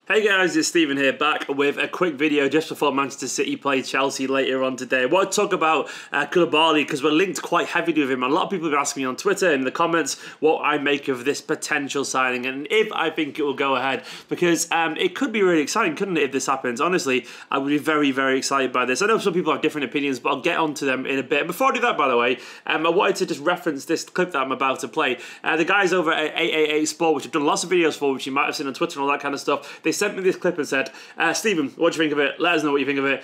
Hey guys, it's Stephen here, back with a quick video just before Manchester City play Chelsea later on today. I want to talk about Koulibaly because we're linked quite heavily with him. A lot of people have been asking me on Twitter and in the comments what I make of this potential signing and if I think it will go ahead, because it could be really exciting, couldn't it, if this happens? Honestly, I would be very, very excited by this. I know some people have different opinions, but I'll get onto them in a bit. Before I do that, by the way, I wanted to just reference this clip that I'm about to play. The guys over at 888 Sport, which I've done lots of videos for, which you might have seen on Twitter and all that kind of stuff, they sent me this clip and said, Stephen, what do you think of it? Let us know what you think of it.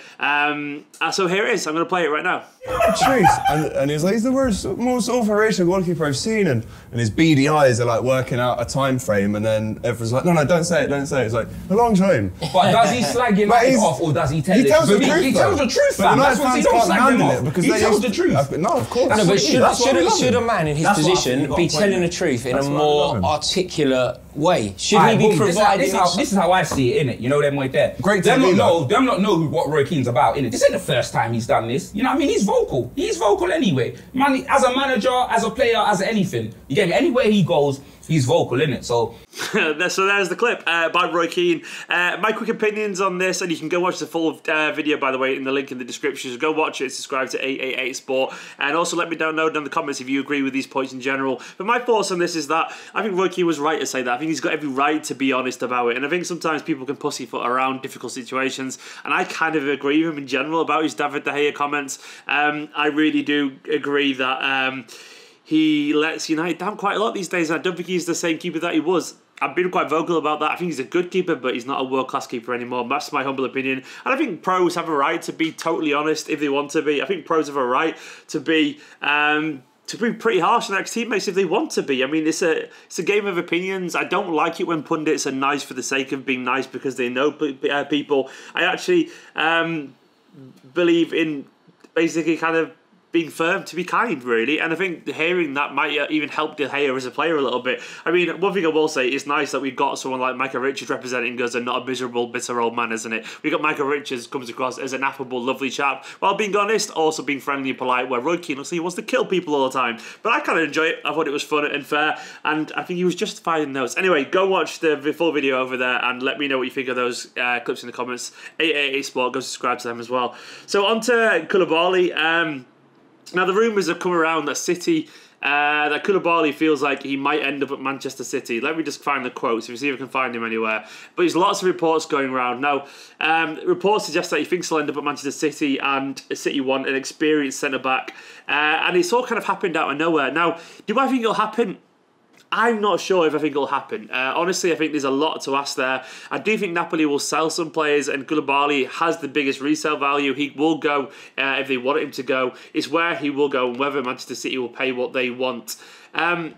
So here it is. I'm going to play it right now. Jeez. And he's like, he's the most overrated goalkeeper I've seen. And his beady eyes are like working out a time frame. And then everyone's like, no, don't say it, don't say it. It's like, a long time. But does he slag him off or does he tell it? He tells the truth. He tells the truth, fam. That's what he don't slag him off. He tells the truth. No, of course. No, but should a man in his position be telling the truth in a more articulate way? Should he be providing... This is how I see it, innit? You know them way there. Great them not know what Roy Keane's about, innit? This ain't the first time he's done this. You know what I mean? He's vocal. He's vocal anyway. Man, as a manager, as a player, as anything. You get me? Anywhere he goes, he's vocal, innit? So... so there's the clip by Roy Keane. My quick opinions on this, and you can go watch the full video, by the way, in the link in the description. So go watch it, subscribe to 888 Sport, and also let me know down in the comments if you agree with these points in general. But my thoughts on this is that I think Roy Keane was right to say that. I think he's got every right to be honest about it, and I think sometimes people can pussyfoot around difficult situations, and I kind of agree with him in general about his David De Gea comments. I really do agree that he lets United down quite a lot these days, and I don't think he's the same keeper that he was. I've been quite vocal about that. I think he's a good keeper, but he's not a world-class keeper anymore. That's my humble opinion. And I think pros have a right to be totally honest if they want to be. I think pros have a right to be pretty harsh on their ex-teammates if they want to be. I mean, it's a game of opinions. I don't like it when pundits are nice for the sake of being nice because they know people. I actually believe in basically kind of being firm to be kind, really, and I think hearing that might even help De Gea as a player a little bit. I mean, one thing I will say, it's nice that we've got someone like Michael Richards representing us and not a miserable, bitter old man, isn't it? We got Michael Richards comes across as an affable, lovely chap, while being honest, also being friendly and polite, where Roy Keane looks like he wants to kill people all the time. But I kind of enjoy it. I thought it was fun and fair, and I think he was justified in those. Anyway, go watch the full video over there and let me know what you think of those clips in the comments. 888 Sport, go subscribe to them as well. So on to Koulibaly. Now, the rumours have come around that that Koulibaly feels like he might end up at Manchester City. Let me just find the quotes, if you see if I can find him anywhere. But there's lots of reports going around. Now, reports suggest that he thinks he'll end up at Manchester City, and City want an experienced centre-back. And it's all kind of happened out of nowhere. Now, do I think it'll happen? I'm not sure if I think it'll happen. Honestly, I think there's a lot to ask there. I do think Napoli will sell some players, and Koulibaly has the biggest resale value. He will go if they want him to go. It's where he will go and whether Manchester City will pay what they want. I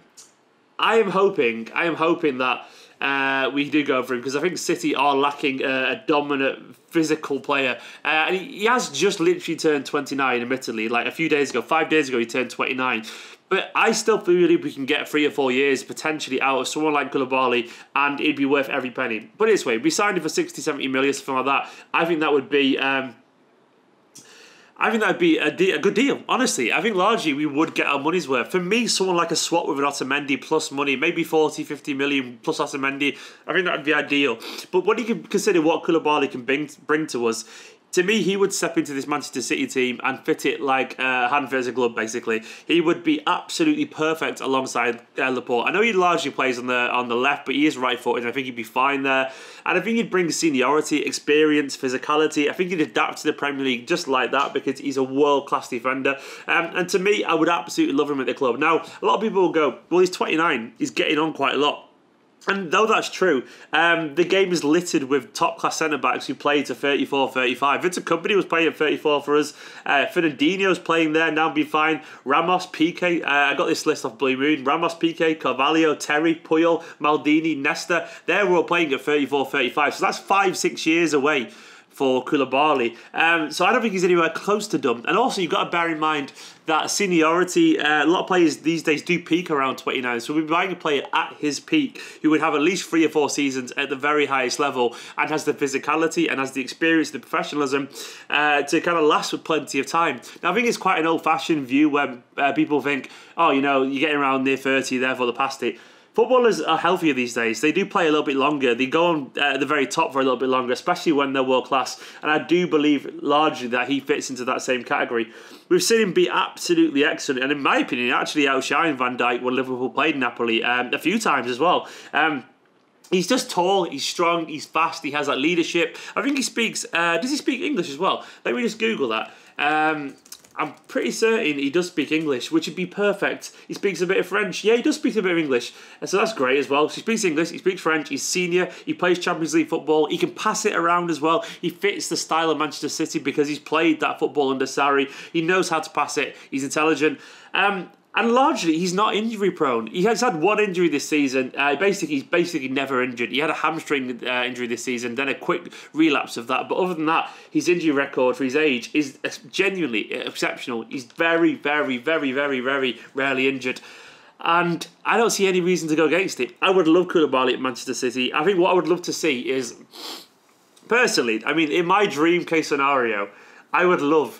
am hoping that we do go for him, because I think City are lacking a dominant physical player. And he has just literally turned 29, admittedly. Like a few days ago, 5 days ago, he turned 29. But I still believe we can get 3 or 4 years potentially out of someone like Koulibaly, and it'd be worth every penny. But this way, we signed him for 60, 70 million, something like that. I think that would be... I think that'd be a good deal, honestly. I think largely we would get our money's worth. For me, someone like a swap with an Otamendi plus money, maybe 40, 50 million plus Otamendi, I think that would be ideal. But when you can consider what Koulibaly can bring to us, to me, he would step into this Manchester City team and fit it like a hand fits a glove, basically. He would be absolutely perfect alongside Laporte. I know he largely plays on the left, but he is right-footed, and I think he'd be fine there. And I think he'd bring seniority, experience, physicality. I think he'd adapt to the Premier League just like that, because he's a world-class defender. And to me, I would absolutely love him at the club. Now, a lot of people will go, well, he's 29. He's getting on quite a lot. And though that's true, the game is littered with top-class centre-backs who play to 34, 35. Vincent Kompany was playing at 34 for us. Fernandinho's playing there, now be fine. Ramos, Piqué, I got this list off Blue Moon. Ramos, Piqué, Carvalho, Terry, Puyol, Maldini, Nesta. They're all playing at 34, 35. So that's 5-6 years away for Koulibaly. So I don't think he's anywhere close to done. And also, you've got to bear in mind that seniority, a lot of players these days do peak around 29. So we're buying a player at his peak who would have at least 3 or 4 seasons at the very highest level and has the physicality and has the experience, the professionalism to kind of last for plenty of time. Now, I think it's quite an old-fashioned view when people think, oh, you know, you're getting around near 30, therefore they're past it. Footballers are healthier these days. They do play a little bit longer. They go on at the very top for a little bit longer, especially when they're world class. And I do believe largely that he fits into that same category. We've seen him be absolutely excellent, and in my opinion, actually outshined Van Dijk when Liverpool played Napoli a few times as well. He's just tall, he's strong, he's fast, he has that leadership. I think he speaks, does he speak English as well? Let me just Google that. I'm pretty certain he does speak English, which would be perfect. He speaks a bit of French. Yeah, he does speak a bit of English. And so that's great as well. So he speaks English, he speaks French, he's senior, he plays Champions League football, he can pass it around as well. He fits the style of Manchester City because he's played that football under Sarri. He knows how to pass it, he's intelligent. And largely, he's not injury prone. He has had one injury this season. He's basically never injured. He had a hamstring injury this season, then a quick relapse of that. But other than that, his injury record for his age is genuinely exceptional. He's very, very, very, very, very rarely injured. And I don't see any reason to go against it. I would love Koulibaly at Manchester City. I think what I would love to see is, personally, I mean, in my dream case scenario, I would love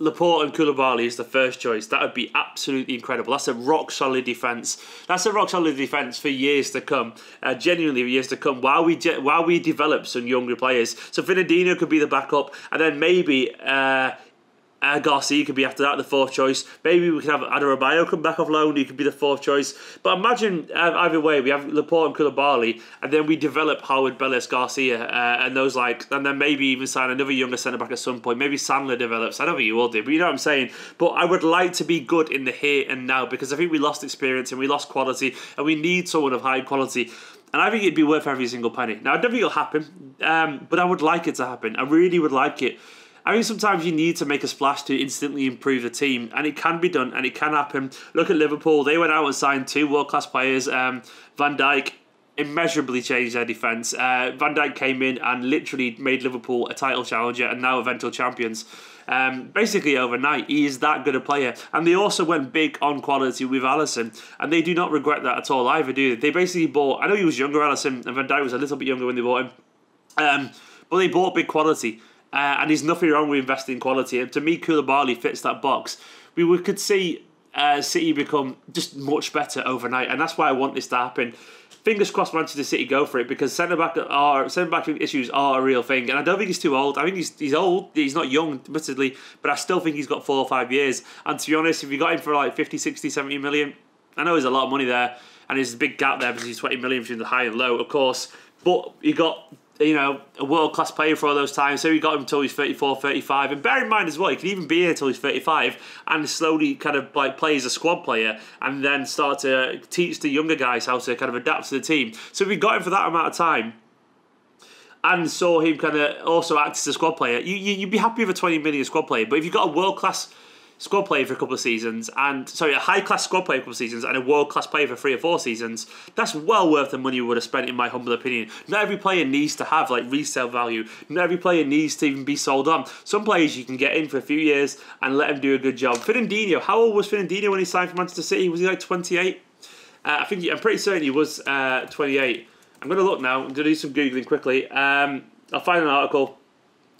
Laporte and Koulibaly is the first choice. That would be absolutely incredible. That's a rock-solid defence. That's a rock-solid defence for years to come. Genuinely for years to come, while we develop some younger players. So Fernandinho could be the backup, and then maybe Garcia could be after that, the fourth choice. Maybe we could have Adebayo come back off loan, he could be the fourth choice. But imagine, either way, we have Laporte and Koulibaly, and then we develop Howard, Bellis, Garcia, and those and then maybe even sign another younger centre-back at some point. Maybe Sandler develops. I don't think he will do, but you know what I'm saying. But I would like to be good in the here and now, because I think we lost experience and we lost quality, and we need someone of high quality. And I think it'd be worth every single penny. Now, I don't think it'll happen, but I would like it to happen. I really would like it. I think sometimes you need to make a splash to instantly improve the team, and it can be done, and it can happen. Look at Liverpool. They went out and signed two world-class players. Van Dijk immeasurably changed their defence. Van Dijk came in and literally made Liverpool a title challenger and now eventual champions. Basically overnight, he is that good a player. And they also went big on quality with Alisson, and they do not regret that at all either, do they? They basically bought, I know he was younger, Alisson, and Van Dijk was a little bit younger when they bought him, but they bought big quality. And there's nothing wrong with investing in quality. And to me, Koulibaly fits that box. We could see City become just much better overnight, and that's why I want this to happen. Fingers crossed Manchester City go for it, because centre-back issues are a real thing. And I don't think he's too old. I think he's old. He's not young, admittedly, but I still think he's got 4 or 5 years. And to be honest, if you got him for like 50, 60, 70 million, I know there's a lot of money there, and there's a big gap there between 20 million between the high and low, of course. But you got, you know, a world-class player for all those times. So we got him until he's 34, 35. And bear in mind as well, he can even be here until he's 35 and slowly kind of like play as a squad player and then start to teach the younger guys how to kind of adapt to the team. So if we got him for that amount of time and saw him kind of also act as a squad player, you'd be happy with a 20 million squad player. But if you've got a world-class squad player for a couple of seasons, a high-class squad player for a couple of seasons and a world-class player for 3 or 4 seasons, that's well worth the money we would have spent, in my humble opinion. Not every player needs to have like resale value. Not every player needs to even be sold on. Some players you can get in for a few years and let them do a good job. Fernandinho, how old was Fernandinho when he signed for Manchester City? Was he like 28? I'm pretty certain he was 28. I'm going to look now. I'm going to do some Googling quickly. I'll find an article.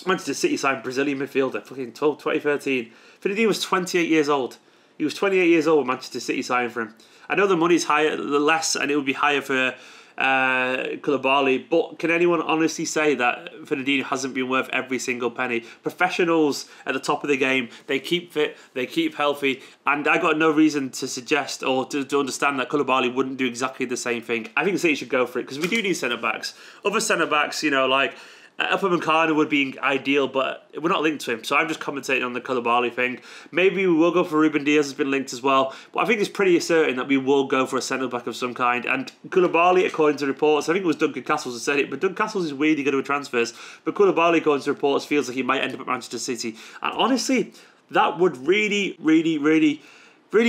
Manchester City signed Brazilian midfielder, fucking 2013. Fernandinho was 28 years old. He was 28 years old when Manchester City signed for him. I know the money's higher, less, and it would be higher for Koulibaly, but can anyone honestly say that Fernandinho hasn't been worth every single penny? Professionals at the top of the game, they keep fit, they keep healthy, and I got no reason to suggest or to understand that Koulibaly wouldn't do exactly the same thing. I think City should go for it, because we do need centre-backs. Other centre-backs, you know, like Upamecano would be ideal, but we're not linked to him, so I'm just commentating on the Koulibaly thing. Maybe we will go for Ruben Diaz, has been linked as well, but I think it's pretty certain that we will go for a centre-back of some kind. And Koulibaly, according to reports, I think it was Duncan Castles who said it, but Duncan Castles is really good with transfers, but Koulibaly, according to reports, feels like he might end up at Manchester City. And honestly, that would really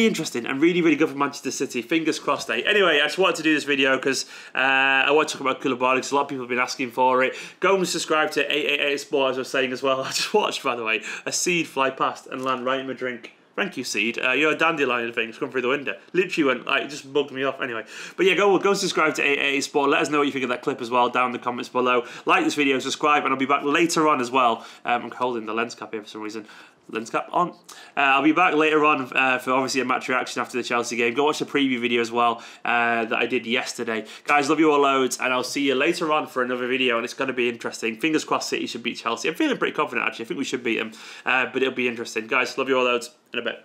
interesting and really good for Manchester City. Fingers crossed, eh? Anyway, I just wanted to do this video because I want to talk about Koulibaly, because a lot of people have been asking for it. Go and subscribe to 888 Sport, as I was saying as well. I just watched, by the way, a seed fly past and land right in my drink. Thank you, Seed. You're a dandelion thing. It's come through the window. Literally went, like, it just bugged me off. Anyway. But yeah, go subscribe to 888 Sport. Let us know what you think of that clip as well down in the comments below. Like this video, subscribe, and I'll be back later on as well. I'm holding the lens cap here for some reason. lens cap on. I'll be back later on for obviously a match reaction after the Chelsea game. Go watch the preview video as well that I did yesterday. Guys, love you all loads, and I'll see you later on for another video, and it's going to be interesting. Fingers crossed City should beat Chelsea. I'm feeling pretty confident, actually. I think we should beat them, but it'll be interesting. Guys, love you all loads. In a bit.